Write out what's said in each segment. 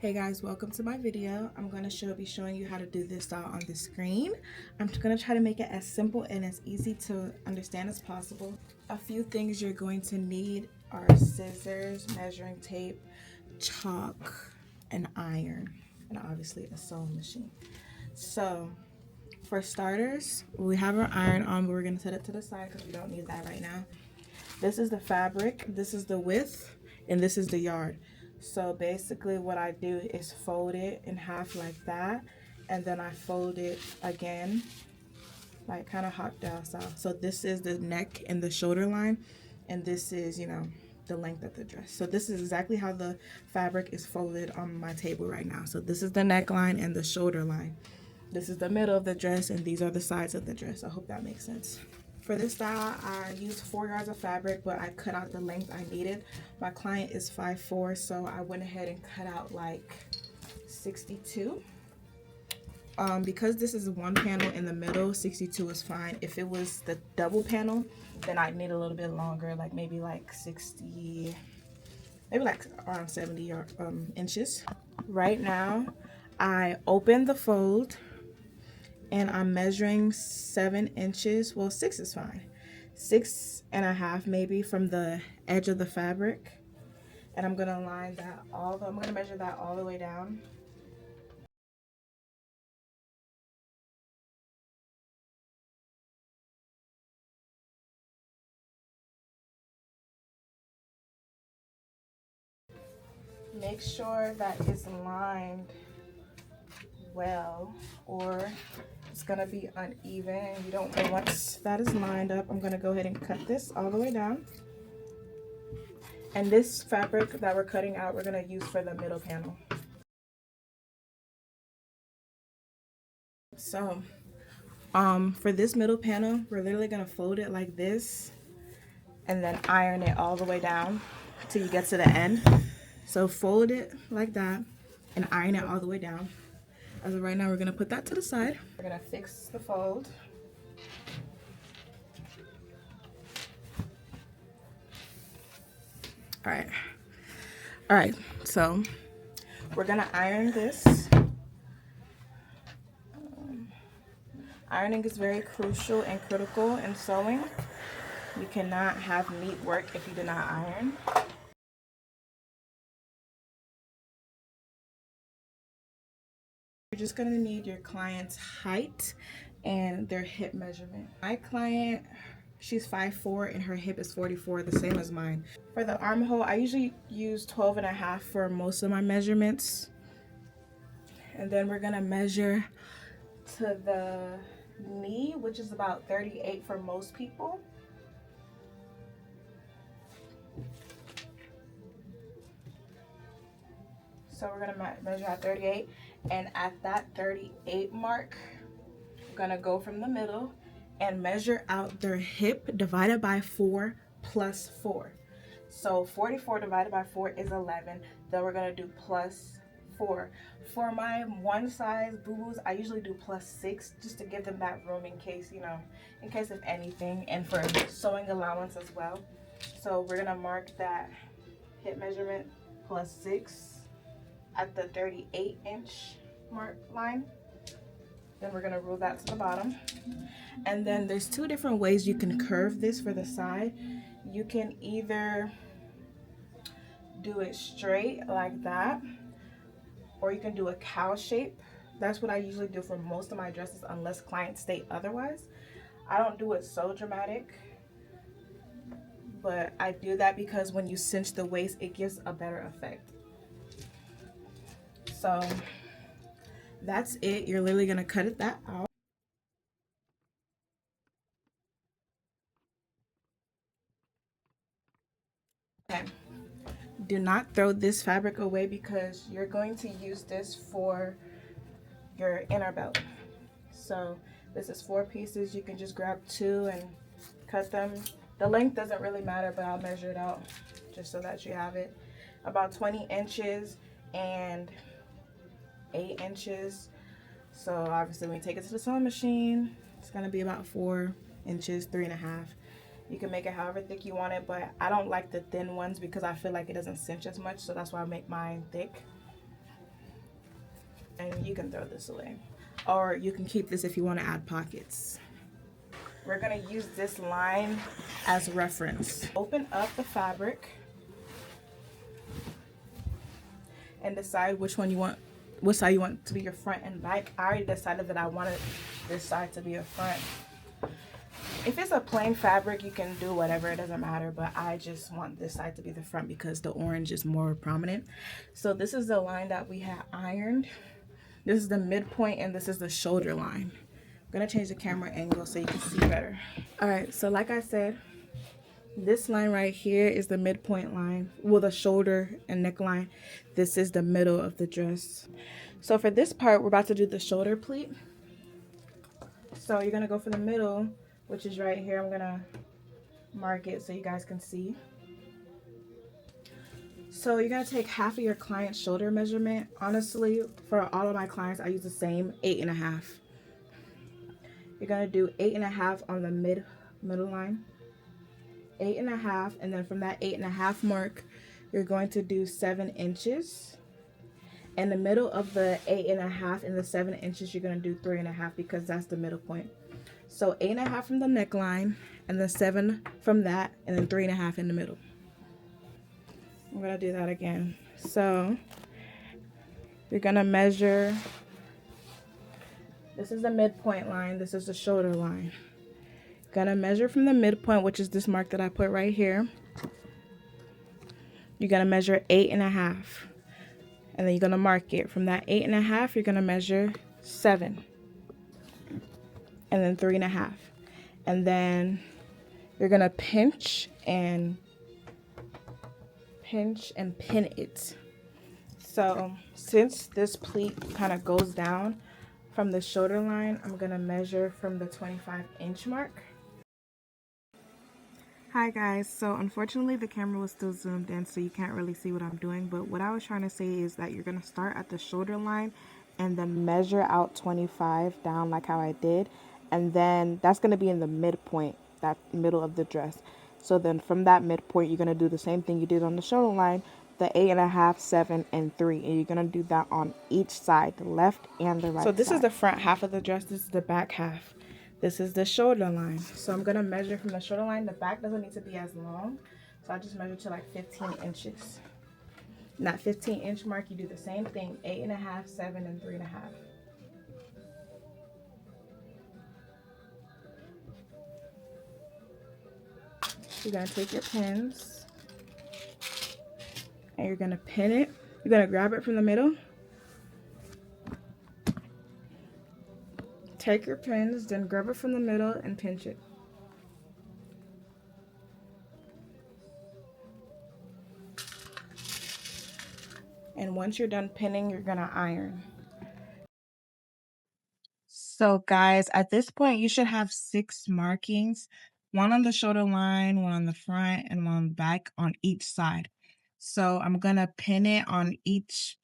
Hey guys, welcome to my video. I'm going to be showing you how to do this style on the screen. I'm going to try to make it as simple and as easy to understand as possible. A few things you're going to need are scissors, measuring tape, chalk, and iron, and obviously a sewing machine. So for starters, we have our iron on, but we're going to set it to the side because we don't need that right now. This is the fabric, this is the width, and this is the yard. So basically what I do is fold it in half like that, and then I fold it again, like kind of hot down style. So this is the neck and the shoulder line, and this is, the length of the dress. So this is exactly how the fabric is folded on my table right now. So this is the neckline and the shoulder line. This is the middle of the dress, and these are the sides of the dress. I hope that makes sense. For this style, I used 4 yards of fabric, but I cut out the length I needed. My client is 5'4", so I went ahead and cut out like 62. Because this is one panel in the middle, 62 is fine. If it was the double panel, then I'd need a little bit longer, like maybe like 60, maybe like around 70 inches. Right now, I opened the fold, and I'm measuring 7 inches. Well, 6 is fine. 6.5 maybe from the edge of the fabric. And I'm gonna line that I'm gonna measure that all the way down. Make sure that it's lined well, or it's gonna be uneven. You don't want, once that is lined up, I'm gonna go ahead and cut this all the way down. And this fabric that we're cutting out, we're gonna use for the middle panel. So for this middle panel, we're literally gonna fold it like this and then iron it all the way down till you get to the end. So fold it like that and iron it all the way down. As of right now, we're gonna put that to the side. We're gonna fix the fold. All right, so we're gonna iron this. Ironing is very crucial and critical in sewing. You cannot have neat work if you do not iron. You're just gonna need your client's height and their hip measurement. My client, she's 5'4" and her hip is 44, the same as mine. For the armhole, I usually use 12.5 for most of my measurements. And then we're gonna measure to the knee, which is about 38 for most people. So we're gonna measure at 38, and at that 38 mark, we're gonna go from the middle and measure out their hip divided by 4 plus 4. So 44 divided by 4 is 11. Then we're gonna do plus 4. For my one size Bubus, I usually do plus 6 just to give them that room in case, in case of anything, and for sewing allowance as well. So we're gonna mark that hip measurement plus 6 at the 38-inch mark line. Then we're gonna rule that to the bottom. And then there's 2 different ways you can curve this for the side. You can either do it straight like that, or you can do a cow shape. That's what I usually do for most of my dresses unless clients state otherwise. I don't do it so dramatic, but I do that because when you cinch the waist, it gives a better effect. So that's it. You're literally gonna cut that out. Okay. Do not throw this fabric away because you're going to use this for your inner belt. So this is 4 pieces. You can just grab 2 and cut them. The length doesn't really matter, but I'll measure it out just so that you have it. About 20 inches and 8 inches. So obviously when you take it to the sewing machine, it's gonna be about 4 inches, 3.5. You can make it however thick you want it, but I don't like the thin ones because I feel like it doesn't cinch as much, so that's why I make mine thick. And you can throw this away, or you can keep this if you want to add pockets. We're gonna use this line as reference. Open up the fabric and decide which side you want to be your front and back. I already decided that I wanted this side to be a front. If it's a plain fabric, you can do whatever, it doesn't matter, but I just want this side to be the front because the orange is more prominent. So this is the line that we had ironed. This is the midpoint and this is the shoulder line. I'm gonna change the camera angle so you can see better. All right, so like I said, this line right here is the midpoint line, well, the shoulder and neckline. This is the middle of the dress. So for this part, we're about to do the shoulder pleat. So you're gonna go for the middle, which is right here. I'm gonna mark it so you guys can see. So you're gonna take half of your client's shoulder measurement. Honestly, for all of my clients, I use the same 8.5. You're gonna do 8.5 on the middle line, 8.5, and then from that 8.5 mark, you're going to do 7 inches. In the middle of the 8.5 and the 7 inches, you're gonna do 3.5 because that's the middle point. So 8.5 from the neckline, and then 7 from that, and then 3.5 in the middle. I'm gonna do that again. So you're gonna measure. This is the midpoint line. This is the shoulder line. Gonna measure from the midpoint, which is this mark that I put right here. You're gonna measure 8.5, and then you're gonna mark it. From that 8.5, you're gonna measure 7, and then 3.5, and then you're gonna pinch and pin it. So since this pleat kind of goes down from the shoulder line, I'm gonna measure from the 25-inch mark. Hi guys, so unfortunately the camera was still zoomed in, so you can't really see what I'm doing, but what I was trying to say is that you're gonna start at the shoulder line and then measure out 25 down like how I did, and then that's gonna be in the midpoint, that middle of the dress. So then from that midpoint, you're gonna do the same thing you did on the shoulder line, the 8.5, 7, and 3, and you're gonna do that on each side, the left and the right. So this is the front half of the dress, this is the back half. This is the shoulder line. So I'm gonna measure from the shoulder line. The back doesn't need to be as long, so I just measure to like 15 inches. And that 15-inch mark, you do the same thing, 8.5, 7, and 3.5. You're gonna take your pins and you're gonna pin it. You're gonna grab it from the middle. Take your pins, then grab it from the middle and pinch it. And once you're done pinning, you're gonna iron. So guys, at this point, you should have 6 markings, one on the shoulder line, one on the front, and one on the back on each side. So I'm gonna pin it on each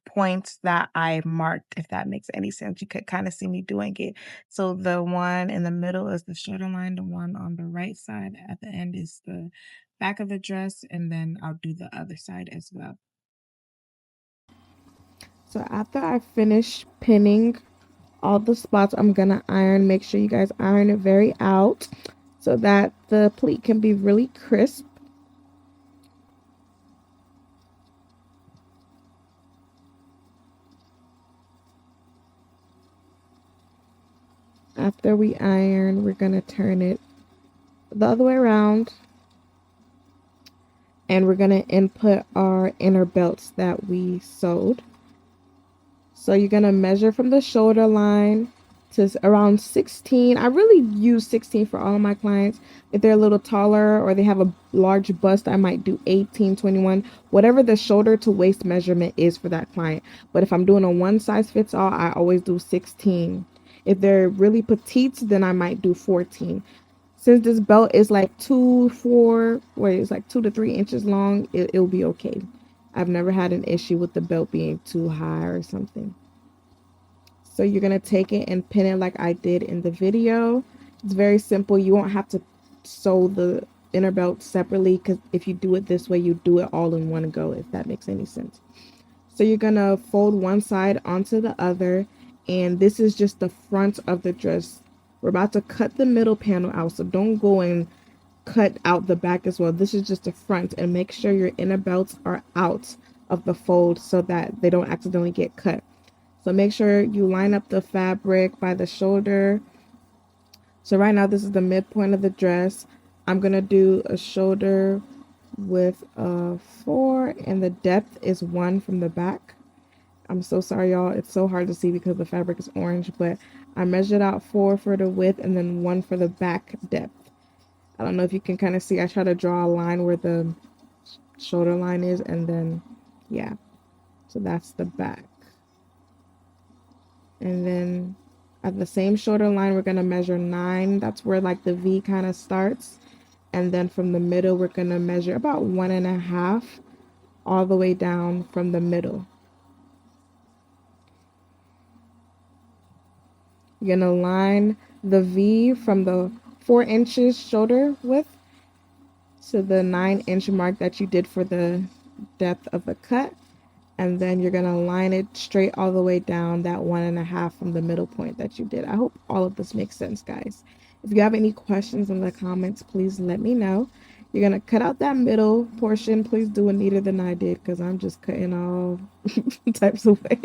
points that I marked, if that makes any sense. You could kind of see me doing it. So the one in the middle is the shoulder line, the one on the right side at the end is the back of the dress, and then I'll do the other side as well. So after I finish pinning all the spots, I'm gonna iron. Make sure you guys iron it very out so that the pleat can be really crisp. After we iron, we're gonna turn it the other way around, and we're gonna input our inner belts that we sewed. So you're gonna measure from the shoulder line to around 16. I really use 16 for all of my clients. If they're a little taller or they have a large bust, I might do 18, 21, whatever the shoulder to waist measurement is for that client. But if I'm doing a one size fits all, I always do 16. If they're really petites, then I might do 14. Since this belt is like 2 to 3 inches long, it'll be okay. I've never had an issue with the belt being too high or something. So you're going to take it and pin it like I did in the video. It's very simple. You won't have to sew the inner belt separately, because if you do it this way, you do it all in one go, if that makes any sense. So you're gonna fold one side onto the other, and this is just the front of the dress. We're about to cut the middle panel out, so don't go and cut out the back as well. This is just the front, and make sure your inner belts are out of the fold so that they don't accidentally get cut. So make sure you line up the fabric by the shoulder. So right now this is the midpoint of the dress. I'm gonna do a shoulder with a 4, and the depth is 1 from the back. I'm so sorry, y'all. It's so hard to see because the fabric is orange, but I measured out 4 for the width and then 1 for the back depth. I don't know if you can kind of see. I try to draw a line where the shoulder line is, and then, yeah. So that's the back. And then at the same shoulder line, we're going to measure 9. That's where like the V kind of starts. And then from the middle, we're going to measure about 1.5 all the way down from the middle. You're going to line the V from the 4 inches shoulder width to the 9-inch mark that you did for the depth of the cut. And then you're going to line it straight all the way down that 1.5 from the middle point that you did. I hope all of this makes sense, guys. If you have any questions in the comments, please let me know. You're going to cut out that middle portion. Please do it neater than I did because I'm just cutting all types of way.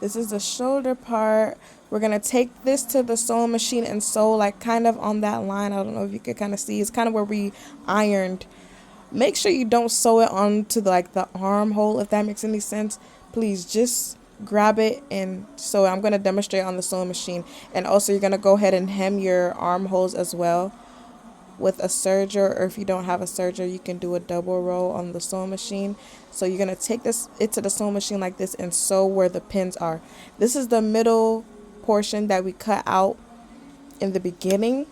This is the shoulder part. We're going to take this to the sewing machine and sew like kind of on that line. I don't know if you can kind of see. It's kind of where we ironed. Make sure you don't sew it onto like the armhole, if that makes any sense. Please just grab it and sew it. I'm going to demonstrate on the sewing machine. And also you're going to go ahead and hem your armholes as well with a serger, or if you don't have a serger, you can do a double row on the sewing machine. So you're going to take it to the sewing machine like this and sew where the pins are. This is the middle portion that we cut out in the beginning.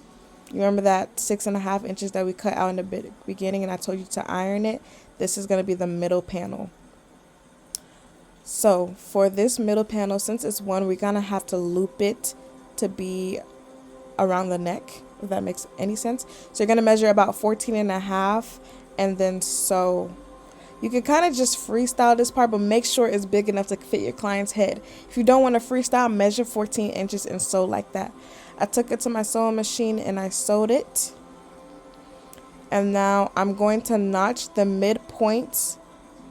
You remember that 6.5 inches that we cut out in the beginning, and I told you to iron it? This is going to be the middle panel. So for this middle panel, since it's 1, we're going to have to loop it to be around the neck, if that makes any sense. So you're going to measure about 14.5 and then sew. You can kind of just freestyle this part, but make sure it's big enough to fit your client's head. If you don't want to freestyle, measure 14 inches and sew like that. I took it to my sewing machine and I sewed it. And now I'm going to notch the midpoint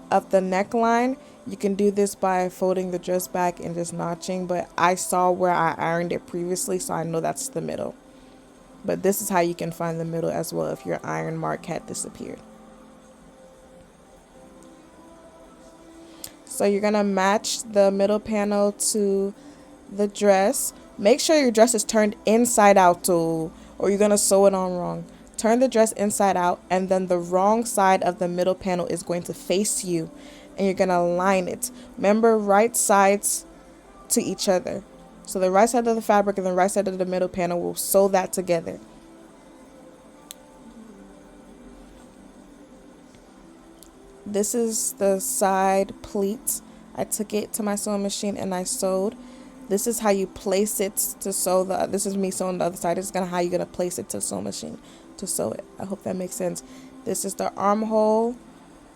of the neckline. You can do this by folding the dress back and just notching, but I saw where I ironed it previously, so I know that's the middle. But this is how you can find the middle as well if your iron mark had disappeared. So you're going to match the middle panel to the dress. Make sure your dress is turned inside out too, or you're going to sew it on wrong. Turn the dress inside out, and then the wrong side of the middle panel is going to face you, and you're going to line it. Remember, right sides to each other. So the right side of the fabric and the right side of the middle panel will sew that together. This is the side pleat. I took it to my sewing machine and I sewed. This is how you place it to sew this is me sewing the other side. This is how you're gonna place it to the sewing machine to sew it. I hope that makes sense. This is the armhole.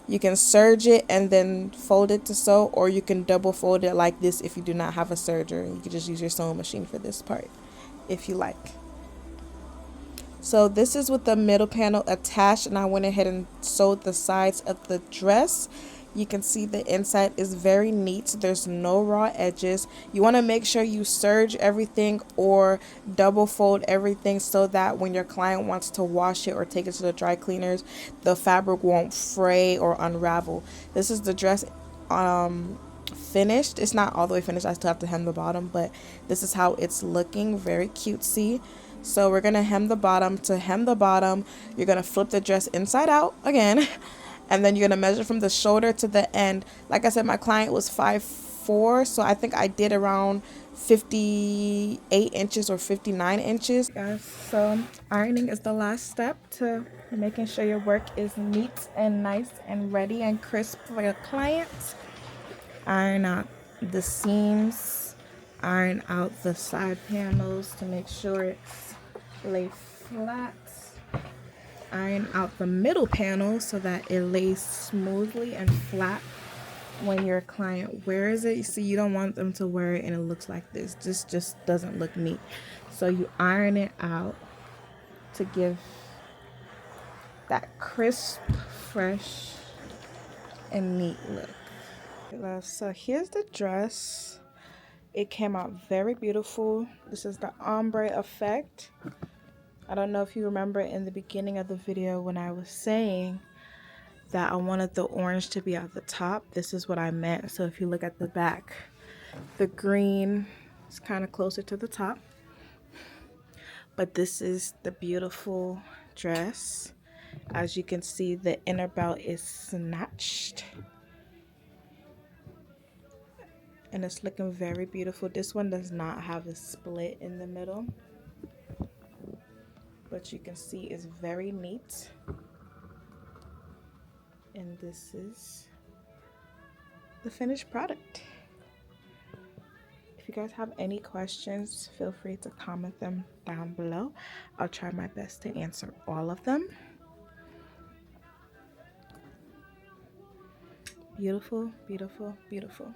You can serge it and then fold it to sew, or you can double fold it like this if you do not have a serger. You can just use your sewing machine for this part if you like. So this is with the middle panel attached, and I went ahead and sewed the sides of the dress. You can see the inside is very neat. There's no raw edges. You want to make sure you serge everything or double fold everything so that when your client wants to wash it or take it to the dry cleaners, the fabric won't fray or unravel. This is the dress finished. It's not all the way finished. I still have to hem the bottom, but this is how it's looking. Very cutesy. So we're going to hem the bottom. To hem the bottom, you're going to flip the dress inside out again. And then you're going to measure from the shoulder to the end. Like I said, my client was 5'4", so I think I did around 58 inches or 59 inches. Yes, so ironing is the last step to making sure your work is neat and nice and ready and crisp for your clients. Iron out the seams, iron out the side panels to make sure it's laid flat. Iron out the middle panel so that it lays smoothly and flat when your client wears it. See, you don't want them to wear it and it looks like this. This just doesn't look neat. So you iron it out to give that crisp, fresh, and neat look. So here's the dress. It came out very beautiful. This is the ombre effect. I don't know if you remember in the beginning of the video when I was saying that I wanted the orange to be at the top. This is what I meant. So if you look at the back, the green is kind of closer to the top. But this is the beautiful dress. As you can see, the inner belt is snatched. And it's looking very beautiful. This one does not have a split in the middle. But you can see it's very neat. And this is the finished product. If you guys have any questions, feel free to comment them down below. I'll try my best to answer all of them. Beautiful, beautiful, beautiful.